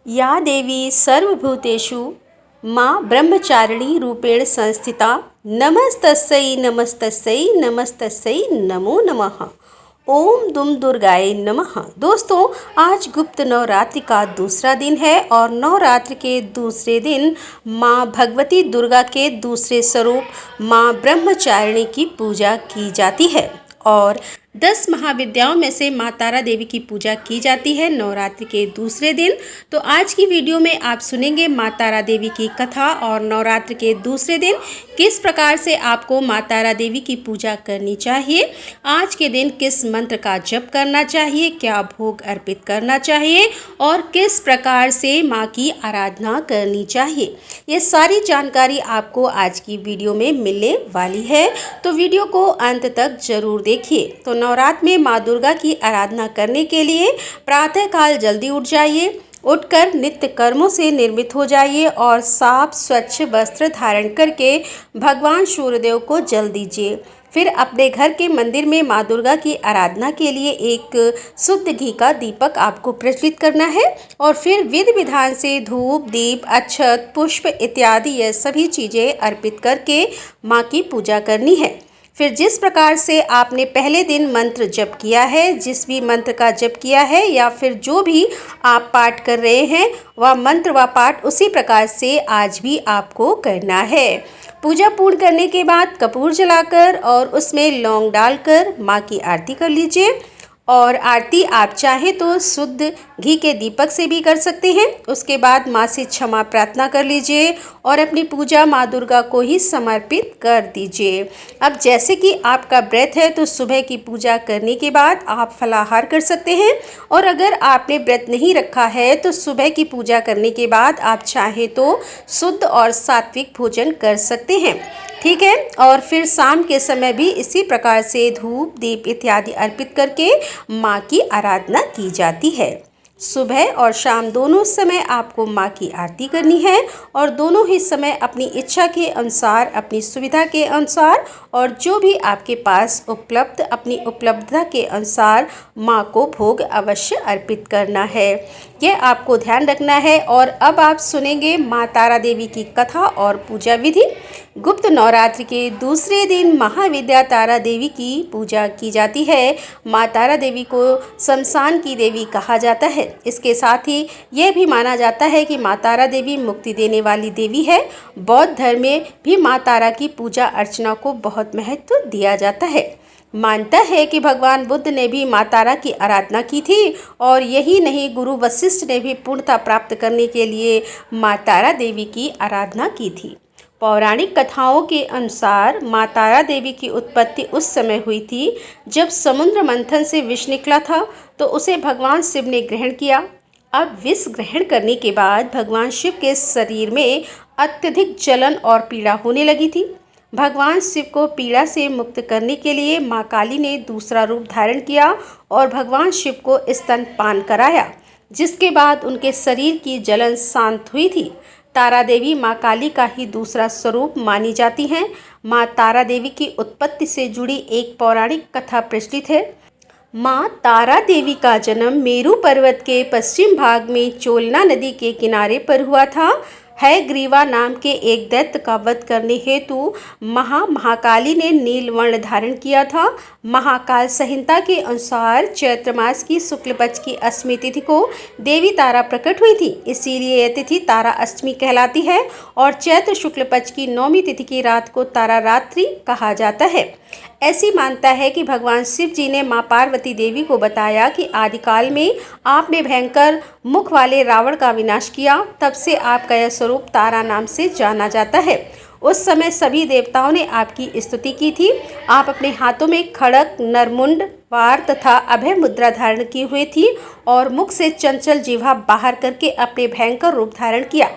या देवी सर्वभूतेषु माँ ब्रह्मचारिणी रूपेण संस्थिता नमस्तस्यै नमस्तस्यै नमस्तस्यै नमो नमः। ओम दुम दुर्गाय नमः। दोस्तों, आज गुप्त नवरात्रि का दूसरा दिन है और नवरात्रि के दूसरे दिन माँ भगवती दुर्गा के दूसरे स्वरूप माँ ब्रह्मचारिणी की पूजा की जाती है और 10 महाविद्याओं में से माँ तारा देवी की पूजा की जाती है नवरात्रि के दूसरे दिन। तो आज की वीडियो में आप सुनेंगे माँ तारा देवी की कथा और नवरात्रि के दूसरे दिन किस प्रकार से आपको माँ तारा देवी की पूजा करनी चाहिए, आज के दिन किस मंत्र का जप करना चाहिए, क्या भोग अर्पित करना चाहिए और किस प्रकार से माँ की आराधना करनी चाहिए। ये सारी जानकारी आपको आज की वीडियो में मिलने वाली है, तो वीडियो को अंत तक जरूर देखिए। तो नवरात्र में माँ दुर्गा की आराधना करने के लिए प्रातःकाल जल्दी उठ जाइए। उठकर नित्य कर्मों से निर्मित हो जाइए और साफ स्वच्छ वस्त्र धारण करके भगवान सूर्यदेव को जल दीजिए। फिर अपने घर के मंदिर में माँ दुर्गा की आराधना के लिए एक शुद्ध घी का दीपक आपको प्रज्वलित करना है और फिर विधि विधान से धूप, दीप, अक्षत, पुष्प इत्यादि ये सभी चीज़ें अर्पित करके माँ की पूजा करनी है। फिर जिस प्रकार से आपने पहले दिन मंत्र जप किया है, जिस भी मंत्र का जप किया है या फिर जो भी आप पाठ कर रहे हैं वह मंत्र व पाठ उसी प्रकार से आज भी आपको करना है। पूजा पूर्ण करने के बाद कपूर जलाकर और उसमें लौंग डालकर माँ की आरती कर लीजिए और आरती आप चाहें तो शुद्ध घी के दीपक से भी कर सकते हैं। उसके बाद माँ से क्षमा प्रार्थना कर लीजिए और अपनी पूजा माँ दुर्गा को ही समर्पित कर दीजिए। अब जैसे कि आपका व्रत है तो सुबह की पूजा करने के बाद आप फलाहार कर सकते हैं और अगर आपने व्रत नहीं रखा है तो सुबह की पूजा करने के बाद आप चाहें तो शुद्ध और सात्विक भोजन कर सकते हैं, ठीक है। और फिर शाम के समय भी इसी प्रकार से धूप, दीप इत्यादि अर्पित करके माँ की आराधना की जाती है। सुबह और शाम दोनों समय आपको माँ की आरती करनी है और दोनों ही समय अपनी इच्छा के अनुसार, अपनी सुविधा के अनुसार और जो भी आपके पास उपलब्ध, अपनी उपलब्धता के अनुसार माँ को भोग अवश्य अर्पित करना है, यह आपको ध्यान रखना है। और अब आप सुनेंगे माँ तारा देवी की कथा और पूजा विधि। गुप्त नवरात्रि के दूसरे दिन महाविद्या तारा देवी की पूजा की जाती है। माँ तारा देवी को शमशान की देवी कहा जाता है। इसके साथ ही यह भी माना जाता है कि माँ तारा देवी मुक्ति देने वाली देवी है। बौद्ध धर्म में भी माँ तारा की पूजा अर्चना को बहुत महत्व दिया जाता है। मानता है कि भगवान बुद्ध ने भी माँ तारा की आराधना की थी और यही नहीं, गुरु वशिष्ठ ने भी पूर्णता प्राप्त करने के लिए माँ तारा देवी की आराधना की थी। पौराणिक कथाओं के अनुसार माँ तारा देवी की उत्पत्ति उस समय हुई थी जब समुद्र मंथन से विष निकला था तो उसे भगवान शिव ने ग्रहण किया। अब विष ग्रहण करने के बाद भगवान शिव के शरीर में अत्यधिक जलन और पीड़ा होने लगी थी। भगवान शिव को पीड़ा से मुक्त करने के लिए माँ काली ने दूसरा रूप धारण किया और भगवान शिव को स्तनपान कराया, जिसके बाद उनके शरीर की जलन शांत हुई थी। तारा देवी माँ काली का ही दूसरा स्वरूप मानी जाती हैं। माँ तारा देवी की उत्पत्ति से जुड़ी एक पौराणिक कथा प्रचलित है। माँ तारा देवी का जन्म मेरू पर्वत के पश्चिम भाग में चोलना नदी के किनारे पर हुआ था। हयग्रीवा नाम के एक दैत्य का वध करने हेतु महाकाली ने नील वर्ण धारण किया था। महाकाल संहिता के अनुसार चैत्र मास की शुक्ल पक्ष की अष्टमी तिथि को देवी तारा प्रकट हुई थी, इसीलिए यह तिथि तारा अष्टमी कहलाती है और चैत्र शुक्ल पक्ष की नौमी तिथि की रात को तारा रात्रि कहा जाता है। ऐसी मानता है कि भगवान शिव जी ने माँ पार्वती देवी को बताया कि आदिकाल में आपने भयंकर मुख वाले रावण का विनाश किया, तब से आपका यह स्वरूप तारा नाम से जाना जाता है। उस समय सभी देवताओं ने आपकी स्तुति की थी। आप अपने हाथों में खड़ग, नरमुंड, वार तथा अभय मुद्रा धारण की हुई थी और मुख से चंचल जिह्वा बाहर करके अपने भयंकर रूप धारण किया।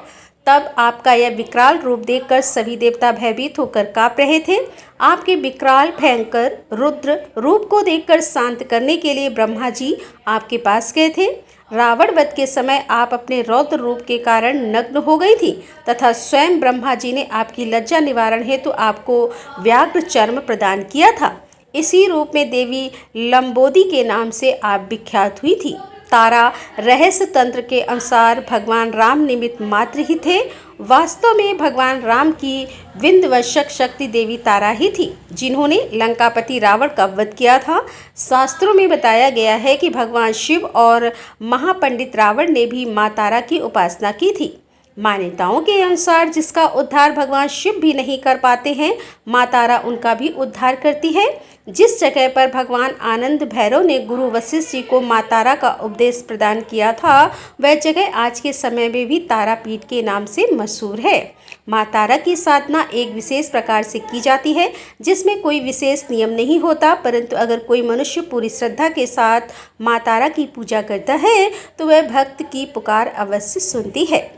तब आपका यह विकराल रूप देखकर सभी देवता भयभीत होकर काँप रहे थे। आपके विकराल भयंकर रुद्र रूप को देखकर शांत करने के लिए ब्रह्मा जी आपके पास गए थे। रावण वध के समय आप अपने रौद्र रूप के कारण नग्न हो गई थी तथा स्वयं ब्रह्मा जी ने आपकी लज्जा निवारण हेतु आपको व्याघ्र चर्म प्रदान किया था। इसी रूप में देवी लंबोदी के नाम से आप विख्यात हुई थी। तारा रहस्य तंत्र के अनुसार भगवान राम निमित्त मात्र ही थे। वास्तव में भगवान राम की विंध्यवशक शक्ति देवी तारा ही थी, जिन्होंने लंकापति रावण का वध किया था। शास्त्रों में बताया गया है कि भगवान शिव और महापंडित रावण ने भी माँ तारा की उपासना की थी। मान्यताओं के अनुसार जिसका उद्धार भगवान शिव भी नहीं कर पाते हैं, माँ तारा उनका भी उद्धार करती है। जिस जगह पर भगवान आनंद भैरव ने गुरु वशिष्ठ जी को माँ तारा का उपदेश प्रदान किया था, वह जगह आज के समय में भी तारापीठ के नाम से मशहूर है। माँ तारा की साधना एक विशेष प्रकार से की जाती है, जिसमें कोई विशेष नियम नहीं होता, परंतु अगर कोई मनुष्य पूरी श्रद्धा के साथ माँ तारा की पूजा करता है तो वह भक्त की पुकार अवश्य सुनती है।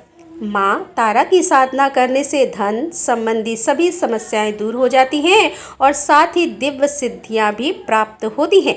माँ तारा की साधना करने से धन संबंधी सभी समस्याएं दूर हो जाती हैं और साथ ही दिव्य सिद्धियां भी प्राप्त होती हैं।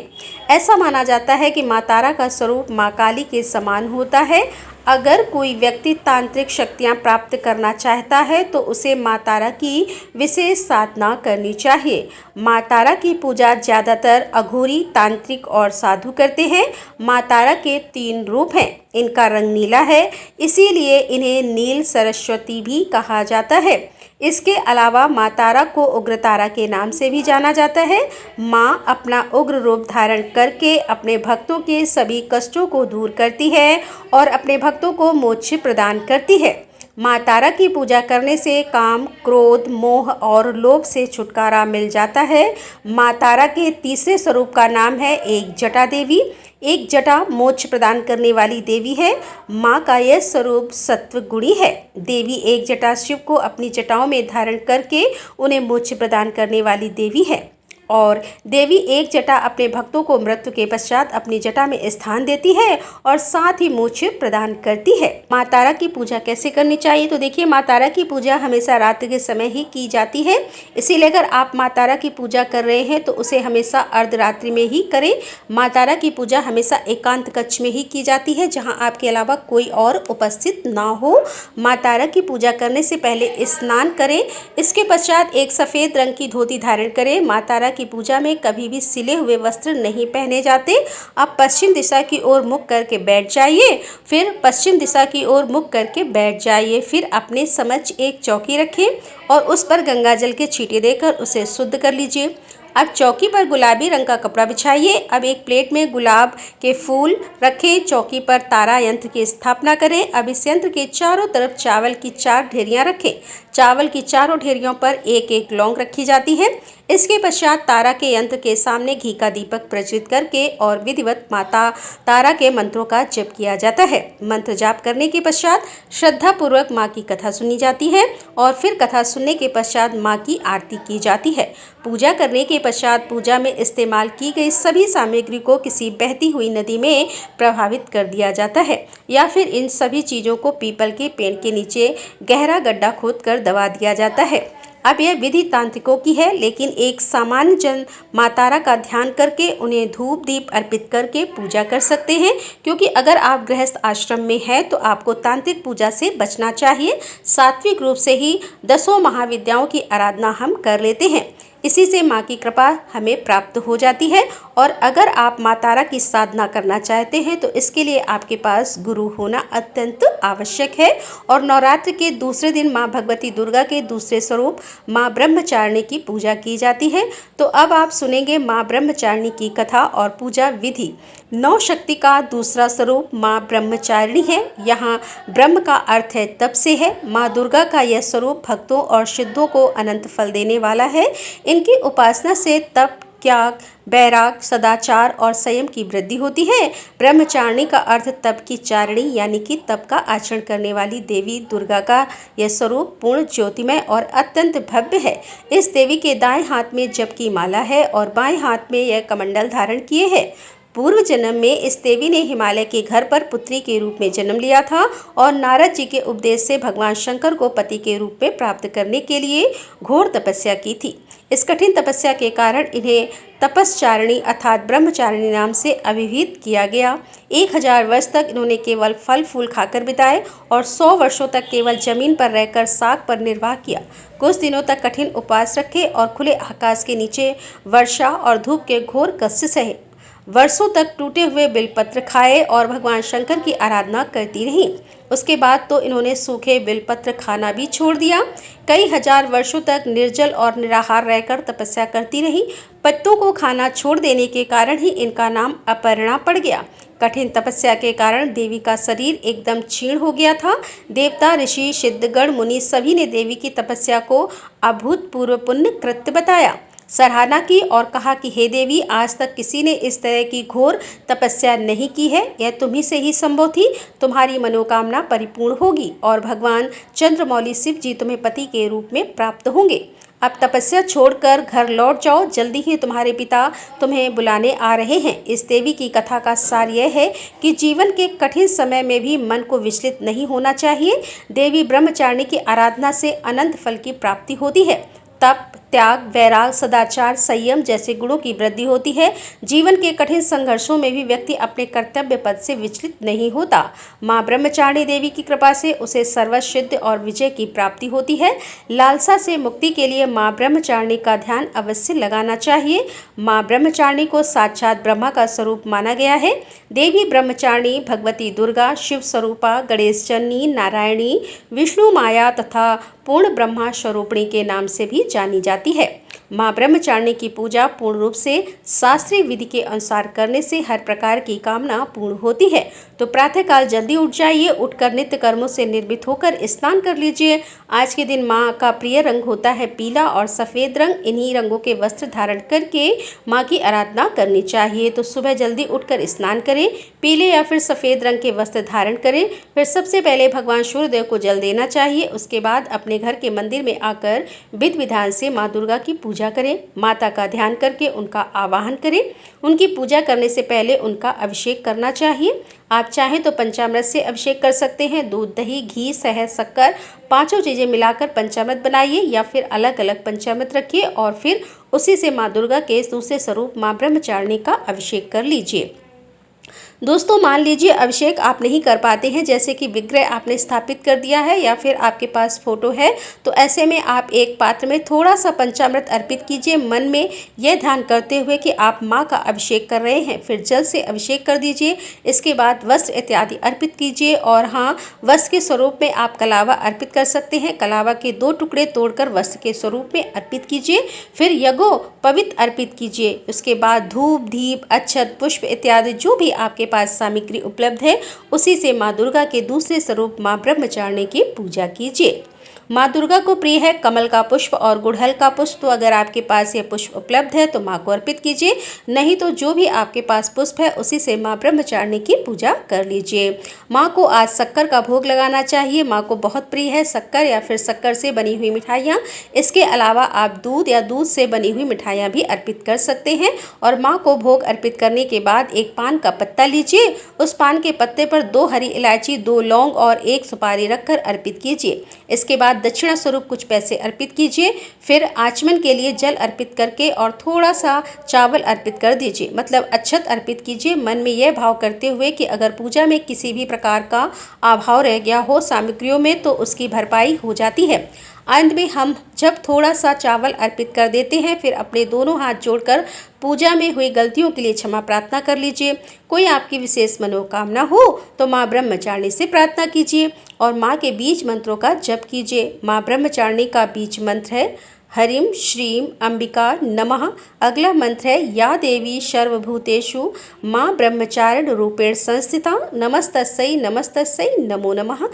ऐसा माना जाता है कि माँ तारा का स्वरूप माँ काली के समान होता है। अगर कोई व्यक्ति तांत्रिक शक्तियां प्राप्त करना चाहता है तो उसे माँ तारा की विशेष साधना करनी चाहिए। माँ तारा की पूजा ज़्यादातर अघोरी, तांत्रिक और साधु करते हैं। माँ तारा के 3 रूप हैं। इनका रंग नीला है, इसीलिए इन्हें नील सरस्वती भी कहा जाता है। इसके अलावा माँ तारा को उग्रतारा के नाम से भी जाना जाता है। माँ अपना उग्र रूप धारण करके अपने भक्तों के सभी कष्टों को दूर करती है और अपने भक्तों को मोक्ष प्रदान करती है। माँ तारा की पूजा करने से काम, क्रोध, मोह और लोभ से छुटकारा मिल जाता है। माँ तारा के तीसरे स्वरूप का नाम है एक जटा देवी। एक जटा मोक्ष प्रदान करने वाली देवी है। माँ का यह स्वरूप सत्व गुणी है। देवी एक जटा शिव को अपनी जटाओं में धारण करके उन्हें मोक्ष प्रदान करने वाली देवी है और देवी एक जटा अपने भक्तों को मृत्यु के पश्चात अपनी जटा में स्थान देती है और साथ ही मोक्ष प्रदान करती है। माँ तारा की पूजा कैसे करनी चाहिए? तो देखिए, माँ तारा की पूजा हमेशा रात्रि के समय ही की जाती है। इसीलिए अगर आप माँ तारा की पूजा कर रहे हैं तो उसे हमेशा अर्धरात्रि में ही करें। माँ तारा की पूजा हमेशा एकांत कक्ष में ही की जाती है, जहाँ आपके अलावा कोई और उपस्थित ना हो। माँ तारा की पूजा करने से पहले स्नान करें। इसके पश्चात एक सफ़ेद रंग की धोती धारण करें। माँ तारा की पूजा में कभी भी सिले हुए वस्त्र नहीं पहने जाते। आप पश्चिम दिशा की ओर मुख करके बैठ जाइए, फिर पश्चिम दिशा की ओर मुख करके बैठ जाइए। फिर अपने समक्ष एक चौकी रखें और उस पर गंगा जल के छींटे देकर उसे शुद्ध कर लीजिए। अब चौकी पर गुलाबी रंग का कपड़ा बिछाइए। अब एक प्लेट में गुलाब के फूल रखें। चौकी पर तारा यंत्र की स्थापना करें। अब इस यंत्र के चारों तरफ चावल की 4 ढेरियां रखें। चावल की चारों ढेरियों पर एक एक लौंग रखी जाती है। इसके पश्चात तारा के यंत्र के सामने घी का दीपक प्रज्वलित करके और विधिवत माता तारा के मंत्रों का जप किया जाता है। मंत्र जाप करने के पश्चात श्रद्धापूर्वक माँ की कथा सुनी जाती है और फिर कथा सुनने के पश्चात माँ की आरती की जाती है। पूजा करने के पश्चात पूजा में इस्तेमाल की गई सभी सामग्री को किसी बहती हुई नदी में प्रभावित कर दिया जाता है या फिर इन सभी चीज़ों को पीपल के पेड़ के नीचे गहरा गड्ढा खोदकर दबा दिया जाता है। अब यह विधि तांत्रिकों की है, लेकिन एक सामान्य जन माँ तारा का ध्यान करके उन्हें धूप दीप अर्पित करके पूजा कर सकते हैं, क्योंकि अगर आप गृहस्थ आश्रम में हैं तो आपको तांत्रिक पूजा से बचना चाहिए। सात्विक रूप से ही 10 महाविद्याओं की आराधना हम कर लेते हैं। इसी से माँ की कृपा हमें प्राप्त हो जाती है। और अगर आप माँ तारा की साधना करना चाहते हैं तो इसके लिए आपके पास गुरु होना अत्यंत आवश्यक है। और नवरात्र के दूसरे दिन माँ भगवती दुर्गा के दूसरे स्वरूप माँ ब्रह्मचारिणी की पूजा की जाती है। तो अब आप सुनेंगे माँ ब्रह्मचारिणी की कथा और पूजा विधि। 9 शक्ति का दूसरा स्वरूप माँ ब्रह्मचारिणी है। यहाँ ब्रह्म का अर्थ है तप से है। माँ दुर्गा का यह स्वरूप भक्तों और सिद्धों को अनंत फल देने वाला है। इनकी उपासना से तप, त्याग, बैराग, सदाचार और संयम की वृद्धि होती है। ब्रह्मचारिणी का अर्थ तप की चारिणी यानी कि तप का आचरण करने वाली देवी दुर्गा का यह स्वरूप पूर्ण ज्योतिमय और अत्यंत भव्य है। इस देवी के दाएं हाथ में जप की माला है और बाएं हाथ में यह कमंडल धारण किए है। पूर्व जन्म में इस देवी ने हिमालय के घर पर पुत्री के रूप में जन्म लिया था और नारद जी के उपदेश से भगवान शंकर को पति के रूप में प्राप्त करने के लिए घोर तपस्या की थी। इस कठिन तपस्या के कारण इन्हें तपस्चारिणी अर्थात ब्रह्मचारिणी नाम से अभिहित किया गया। 1000 वर्ष तक इन्होंने केवल फल फूल खाकर बिताए और 100 वर्षों तक केवल जमीन पर रहकर साग पर निर्वाह किया। कुछ दिनों तक कठिन उपवास रखे और खुले आकाश के नीचे वर्षा और धूप के घोर कष्ट सहे। वर्षों तक टूटे हुए बेलपत्र खाए और भगवान शंकर की आराधना करती रहीं। उसके बाद तो इन्होंने सूखे बेलपत्र खाना भी छोड़ दिया। कई हजार वर्षों तक निर्जल और निराहार रहकर तपस्या करती रही। पत्तों को खाना छोड़ देने के कारण ही इनका नाम अपर्णा पड़ गया। कठिन तपस्या के कारण देवी का शरीर एकदम क्षीण हो गया था। देवता, ऋषि, सिद्धगण, मुनि सभी ने देवी की तपस्या को अभूतपूर्व पुण्य कृत्य बताया, सराहना की और कहा कि हे देवी, आज तक किसी ने इस तरह की घोर तपस्या नहीं की है। यह तुम्ही से ही संभव थी। तुम्हारी मनोकामना परिपूर्ण होगी और भगवान चंद्रमौली शिव जी तुम्हें पति के रूप में प्राप्त होंगे। अब तपस्या छोड़कर घर लौट जाओ, जल्दी ही तुम्हारे पिता तुम्हें बुलाने आ रहे हैं। इस देवी की कथा का सार यह है कि जीवन के कठिन समय में भी मन को विचलित नहीं होना चाहिए। देवी ब्रह्मचारिणी की आराधना से अनंत फल की प्राप्ति होती है। तप, त्याग, वैराग, सदाचार, संयम जैसे गुणों की वृद्धि होती है। जीवन के कठिन संघर्षों में भी व्यक्ति अपने कर्तव्य पद से विचलित नहीं होता। माँ ब्रह्मचारिणी देवी की कृपा से उसे सर्वसिद्ध और विजय की प्राप्ति होती है। लालसा से मुक्ति के लिए माँ ब्रह्मचारिणी का ध्यान अवश्य लगाना चाहिए। माँ ब्रह्मचारिणी को साक्षात ब्रह्मा का स्वरूप माना गया है। देवी ब्रह्मचारिणी भगवती दुर्गा, शिव स्वरूपा, गणेश जननी, नारायणी, विष्णु माया तथा पूर्ण ब्रह्मा स्वरूपिणी के नाम से भी जानी जाती है। माँ ब्रह्मचारिणी की पूजा पूर्ण रूप से शास्त्रीय विधि के अनुसार करने से हर प्रकार की कामना पूर्ण होती है। तो प्रातःकाल जल्दी उठ जाइए, उठकर नित्य कर्मों से निर्मित होकर स्नान कर लीजिए। आज के दिन माँ का प्रिय रंग होता है पीला और सफ़ेद रंग। इन्हीं रंगों के वस्त्र धारण करके माँ की आराधना करनी चाहिए। तो सुबह जल्दी उठकर स्नान करें, पीले या फिर सफ़ेद रंग के वस्त्र धारण करें। फिर सबसे पहले भगवान सूर्यदेव को जल देना चाहिए। उसके बाद अपने घर के मंदिर में आकर विधि विधान से माँ दुर्गा की पूजा करें। माता का ध्यान करके उनका आवाहन करें। उनकी पूजा करने से पहले उनका अभिषेक करना चाहिए। आप चाहें तो पंचामृत से अभिषेक कर सकते हैं। दूध, दही, घी, शहद, शक्कर पांचों चीज़ें मिलाकर पंचामृत बनाइए या फिर अलग अलग पंचामृत रखिए और फिर उसी से माँ दुर्गा के दूसरे स्वरूप माँ ब्रह्मचारिणी का अभिषेक कर लीजिए। दोस्तों, मान लीजिए अभिषेक आप नहीं कर पाते हैं, जैसे कि विग्रह आपने स्थापित कर दिया है या फिर आपके पास फोटो है, तो ऐसे में आप एक पात्र में थोड़ा सा पंचामृत अर्पित कीजिए, मन में यह ध्यान करते हुए कि आप माँ का अभिषेक कर रहे हैं। फिर जल से अभिषेक कर दीजिए। इसके बाद वस्त्र इत्यादि अर्पित कीजिए और हाँ, वस्त्र के स्वरूप में आप कलावा अर्पित कर सकते हैं। कलावा के 2 टुकड़े तोड़कर वस्त्र के स्वरूप में अर्पित कीजिए। फिर यज्ञो पवित्र अर्पित कीजिए। उसके बाद धूप, दीप, अक्षत, पुष्प इत्यादि जो भी आपके पास सामग्री उपलब्ध है, उसी से माँ दुर्गा के दूसरे स्वरूप माँ ब्रह्मचारिणी की पूजा कीजिए। माँ दुर्गा को प्रिय है कमल का पुष्प और गुड़हल का पुष्प, तो अगर आपके पास ये पुष्प उपलब्ध है तो माँ को अर्पित कीजिए। नहीं तो जो भी आपके पास पुष्प है उसी से माँ ब्रह्मचारिणी की पूजा कर लीजिए। माँ को आज शक्कर का भोग लगाना चाहिए। माँ को बहुत प्रिय है शक्कर या फिर शक्कर से बनी हुई मिठाइयाँ। इसके अलावा आप दूध या दूध से बनी हुई मिठाइयाँ भी अर्पित कर सकते हैं। और माँ को भोग अर्पित करने के बाद एक पान का पत्ता लीजिए। उस पान के पत्ते पर 2 हरी इलायची, 2 लौंग और 1 सुपारी रखकर अर्पित कीजिए। इसके बाद दक्षिणा स्वरूप कुछ पैसे अर्पित कीजिए। फिर आचमन के लिए जल अर्पित करके और थोड़ा सा चावल अर्पित कर दीजिए, मतलब अक्षत अर्पित कीजिए। मन में यह भाव करते हुए कि अगर पूजा में किसी भी प्रकार का अभाव रह गया हो सामग्रियों में तो उसकी भरपाई हो जाती है। अंत में हम जब थोड़ा सा चावल अर्पित कर देते हैं, फिर अपने दोनों हाथ जोड़कर पूजा में हुई गलतियों के लिए क्षमा प्रार्थना कर लीजिए। कोई आपकी विशेष मनोकामना हो तो माँ ब्रह्मचारिणी से प्रार्थना कीजिए और माँ के बीज मंत्रों का जप कीजिए। माँ ब्रह्मचारिणी का बीज मंत्र है हरिम श्रीम अंबिका नमः। अगला मंत्र है या देवी सर्वभूतेषु माँ ब्रह्मचारिणी रूपेण संस्थिता नमस्तस्यै नमस्तस्यै नमो नमः।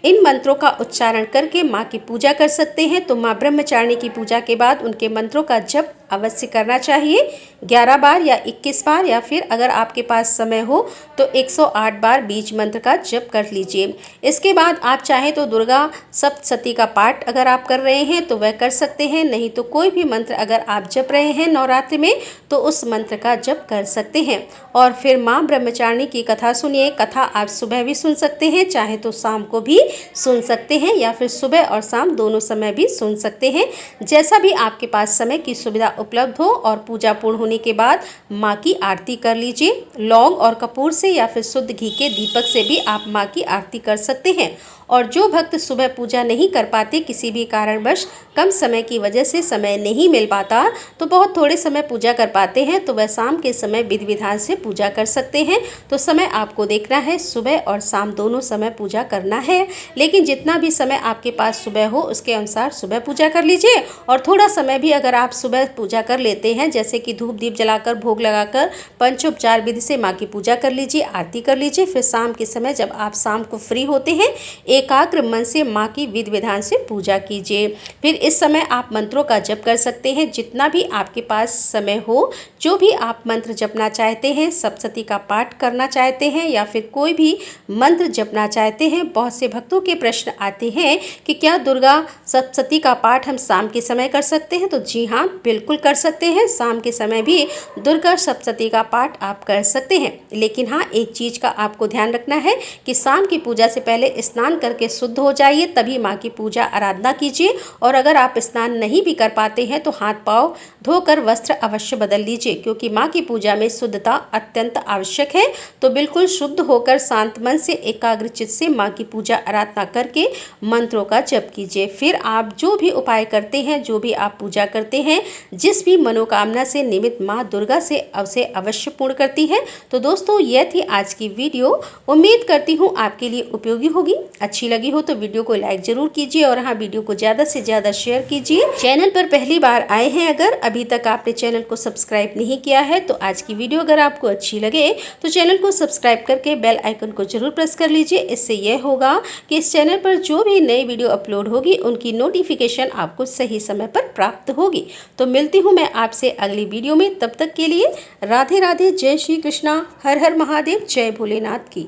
इन मंत्रों का उच्चारण करके माँ की पूजा कर सकते हैं। तो माँ ब्रह्मचारिणी की पूजा के बाद उनके मंत्रों का जप अवश्य करना चाहिए, 11 बार या 21 बार, या फिर अगर आपके पास समय हो तो 108 बार बीज मंत्र का जप कर लीजिए। इसके बाद आप चाहें तो दुर्गा सप्तशती का पाठ अगर आप कर रहे हैं तो वह कर सकते हैं। नहीं तो कोई भी मंत्र अगर आप जप रहे हैं नवरात्रि में तो उस मंत्र का जप कर सकते हैं। और फिर माँ ब्रह्मचारिणी की कथा सुनिए। कथा आप सुबह भी सुन सकते हैं, चाहे तो शाम को भी सुन सकते हैं या फिर सुबह और शाम दोनों समय भी सुन सकते हैं, जैसा भी आपके पास समय की सुविधा उपलब्ध हो। और पूजा पूर्ण होने के बाद माँ की आरती कर लीजिए। लौंग और कपूर से या फिर शुद्ध घी के दीपक से भी आप माँ की आरती कर सकते हैं। और जो भक्त सुबह पूजा नहीं कर पाते, किसी भी कारणवश कम समय की वजह से समय नहीं मिल पाता, तो बहुत थोड़े समय पूजा कर पाते हैं, तो वह शाम के समय विधि विधान से पूजा कर सकते हैं। तो समय आपको देखना है, सुबह और शाम दोनों समय पूजा करना है। लेकिन जितना भी समय आपके पास सुबह हो उसके अनुसार सुबह पूजा कर लीजिए। और थोड़ा समय भी अगर आप सुबह पूजा कर लेते हैं, जैसे कि धूप दीप जलाकर भोग लगाकर पंचोपचार विधि से माँ की पूजा कर लीजिए, आरती कर लीजिए। फिर शाम के समय जब आप शाम को फ्री होते हैं, एकाग्र मन से माँ की विधि विधान से पूजा कीजिए। फिर इस समय आप मंत्रों का जप कर सकते हैं, जितना भी आपके पास समय हो। जो भी आप मंत्र जपना चाहते हैं, सप्तशती का पाठ करना चाहते हैं या फिर कोई भी मंत्र जपना चाहते हैं। बहुत से भक्तों के प्रश्न आते हैं कि क्या दुर्गा सप्तशती का पाठ हम शाम के समय कर सकते हैं? तो जी हाँ, बिल्कुल कर सकते हैं। शाम के समय भी दुर्गा सप्तशती का पाठ आप कर सकते हैं। लेकिन हाँ, एक चीज़ का आपको ध्यान रखना है कि शाम की पूजा से पहले स्नान करके शुद्ध हो जाइए, तभी माँ की पूजा आराधना कीजिए। और अगर आप स्नान नहीं भी कर पाते हैं तो हाथ पाँव धोकर वस्त्र अवश्य बदल लीजिए, क्योंकि माँ की पूजा में शुद्धता अत्यंत आवश्यक है। तो बिल्कुल शुद्ध होकर शांत मन से एकाग्रचित से माँ की पूजा आराधना करके मंत्रों का जप कीजिए। फिर आप जो भी उपाय करते हैं, जो भी आप पूजा करते हैं, जिस भी मनोकामना से निमित्त माँ दुर्गा से अवश्य पूर्ण करती है। तो दोस्तों, यह थी आज की वीडियो। उम्मीद करती हूँ आपके लिए उपयोगी होगी। अच्छी लगी हो तो वीडियो को लाइक जरूर कीजिए और हाँ, वीडियो को ज़्यादा से ज़्यादा शेयर कीजिए। चैनल पर पहली बार आए हैं, अगर अभी तक आपने चैनल को सब्सक्राइब नहीं किया है, तो आज की वीडियो अगर आपको अच्छी लगे तो चैनल को सब्सक्राइब करके बेल आइकन को जरूर प्रेस कर लीजिए। इससे यह होगा कि इस चैनल पर जो भी नई वीडियो अपलोड होगी उनकी नोटिफिकेशन आपको सही समय पर प्राप्त होगी। तो मिलती हूँ मैं आपसे अगली वीडियो में। तब तक के लिए राधे राधे, जय श्री कृष्णा, हर हर महादेव, जय भोलेनाथ की।